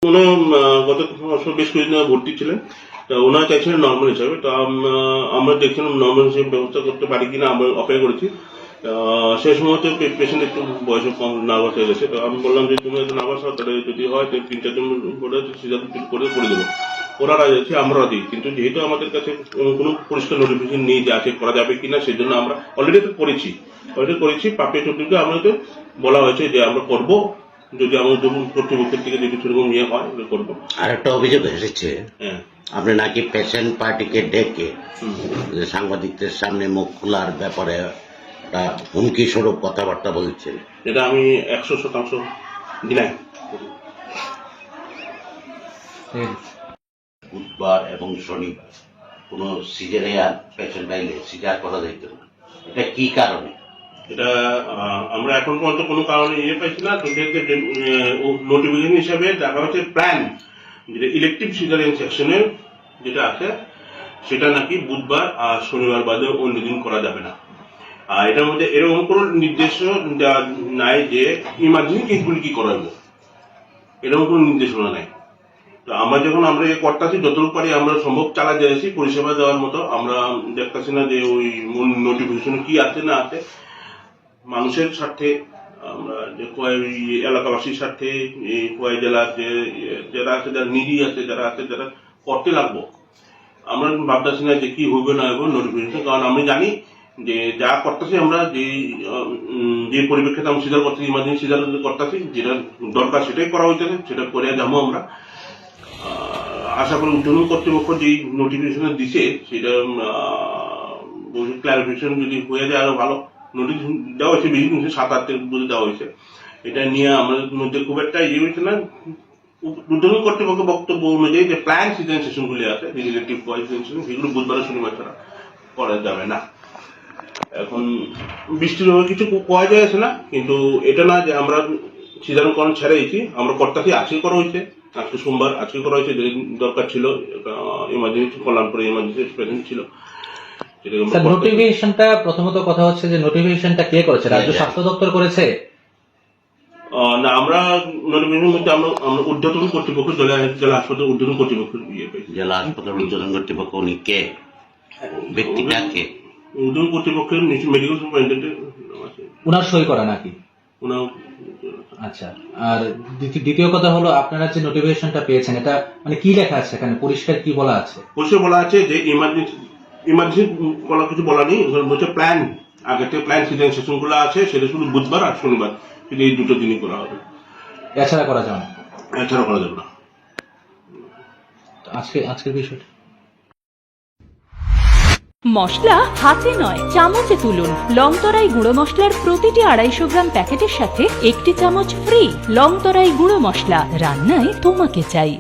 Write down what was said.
উনি গত বেশ কিছুদিন ভর্তি ছিলেন, তা ওনারা চাইছিলেন নর্মাল হিসাবে। তো আমরা দেখছিলাম নর্মাল হিসেবে ব্যবস্থা করতে পারি কিনা, আমরা অপেক্ষা করেছি। সেই সময় তো পেশেন্ট একটু বয়সে কম নার্ভাস হয়ে গেছে। তো আমি বললাম যে তুমি একটু নার্ভাস হও, তাহলে যদি হয় 3-4 দিন করে সিজার করে দেবো। ওরা রাজি আছে, আমরা রাজি। কিন্তু যেহেতু আমাদের কাছে কোনো পরিষ্কার নোটিফিকেশন নেই যে আছে করা যাবে কিনা, সেই জন্য আমরা অলরেডি করেছি। পাপিয়া চৌধুরীকে আমাদের বলা হয়েছে যে আমরা করবো, যদি আমাদের কর্তৃপক্ষের থেকে যদি সেরকম ইয়ে হয় করবো। আর একটা অভিযোগ এসেছে, হ্যাঁ, আপনি নাকি পেশেন্ট পার্টিকে ডেকে সাংবাদিকদের সামনে মুখ খোলার ব্যাপারে একটা হুমকি স্বরূপ কথাবার্তা বলছেন। এটা আমি 100% ডিনাই। বুধবার এবং শনিবার কোনো সিজারিয়ান পেশেন্ট আইলে সিজার করা যাইত না, এটা কি কারণে? এটা আমরা এখন পর্যন্ত কোনো কারণে ইয়ে পাইছি না। তো নোটিফিকেশন হিসাবে দেখা হচ্ছে প্ল্যান, যেটা ইলেকটিভ সিজারিয়ান সেকশনের যেটা আছে, সেটা নাকি বুধবার আর শনিবার বাদে অন্য দিন করা যাবে না। আর এটার মধ্যে এরকম কোনো নির্দেশ নাই যে ইমার্জেন্সি কেসগুলি কি করাবো, এরকম কোনো নির্দেশনা নাই। তো আমরা যখন আমরা করতেছি, যতটুকু পারি আমরা সম্ভব চালা যাচ্ছি পরিষেবা দেওয়ার মতো। আমরা দেখতেছি না যে ওই মূল নোটিফিকেশন কি আছে না আছে। মানুষের স্বার্থে আমরা যে এলাকাবাসীর স্বার্থে কয় জেলার যে যারা আছে, যারা নিডি আছে, যারা আছে, যারা করতে লাগবো, আমরা ভাবতেছি না যে কি হবে না হবে নোটিফিকেশন। কারণ আমি জানি যে যা করতেছি আমরা, যে পরিপ্রেক্ষিতে আমরা সিজার করতেছি, ইমার্জেন্সি সিজার করতেছি, যেটা দরকার সেটাই করা হইতেছে, সেটা করে যাবো আমরা। আশা করি উদ্বোধন কর্তৃপক্ষ যে নোটিফিকেশন দিছে সেটা ক্লারিফিকেশন যদি হয়ে যায় আরো ভালো। নোটিশ দেওয়া হয়েছে বেশি দিন, 7-8 বুঝে দেওয়া হয়েছে। এটা নিয়ে আমাদের মধ্যে খুব একটা ইয়ে হয়েছে না। উদ্বোধন কর্তৃপক্ষের বক্তব্য অনুযায়ী যে প্ল্যান সিজন সেশনগুলি আছে, রিলেটিভ সেশন, সেগুলো বুধবার শনিবার ছাড়া করা যাবে না। এখন বৃষ্টির হয়ে কিছু পাওয়া যাচ্ছে না, কিন্তু এটা না যে আমরা সিজারকরণ ছেড়ে দিয়েছি, আমরা কর্তাছি। আজকে করা হয়েছে, আজকে সোমবার, আজকে করা হয়েছে। যেদিন দরকার ছিল ইমার্জেন্সি কল্যাণপুরে ইমার্জেন্সি প্রেজেন্ট ছিল। নোটিফিকেশনটা প্রথমত কথা হচ্ছে যে নোটিফিকেশনটা কে করেছে? রাজ্য স্বাস্থ্য দপ্তর করেছে না, আমরা নোটিফিকেশনের মধ্যে আমরা উদ্বোধন কর্তৃপক্ষ, জেলা হাসপাতাল উদ্বোধন কর্তৃপক্ষ ইয়ে পেয়েছি। জেলা হাসপাতাল উদ্বোধন কর্তৃপক্ষ উনি কে? ব্যক্তিটা কে? উদ্বোধন কর্তৃপক্ষের মেডিকেল সুপারিনটেন্ডেন্ট আছে, উনার সই করা নাকি? উনার। আচ্ছা, আর দ্বিতীয় কথা হলো, আপনারা যে নোটিফিকেশনটা পেয়েছেন, এটা মানে কি লেখা আছে এখানে? পরিষ্কার কি বলা আছে? পরিষ্কার বলা আছে যে ইমার্জেন্সি বলা কিছু বলা নেই, বলছে প্ল্যান। আগে থেকে প্ল্যান সিজন সেশন গুলো আছে, সেটা শুধু বুধবার আর শনিবার, শুধু এই দুটো দিনই করা হবে, এছাড়া করা যাবে না। এছাড়া করা যাবে না। আজকের বিষয়টা মশলা হাতে নয় চামচে তুলুন। লংতরাই গুঁড়ো মশলার প্রতিটি 250 গ্রাম প্যাকেটের সাথে 1টি চামচ ফ্রি। লংতরাই গুঁড়ো মশলা, রান্নায় তোমাকে চাই।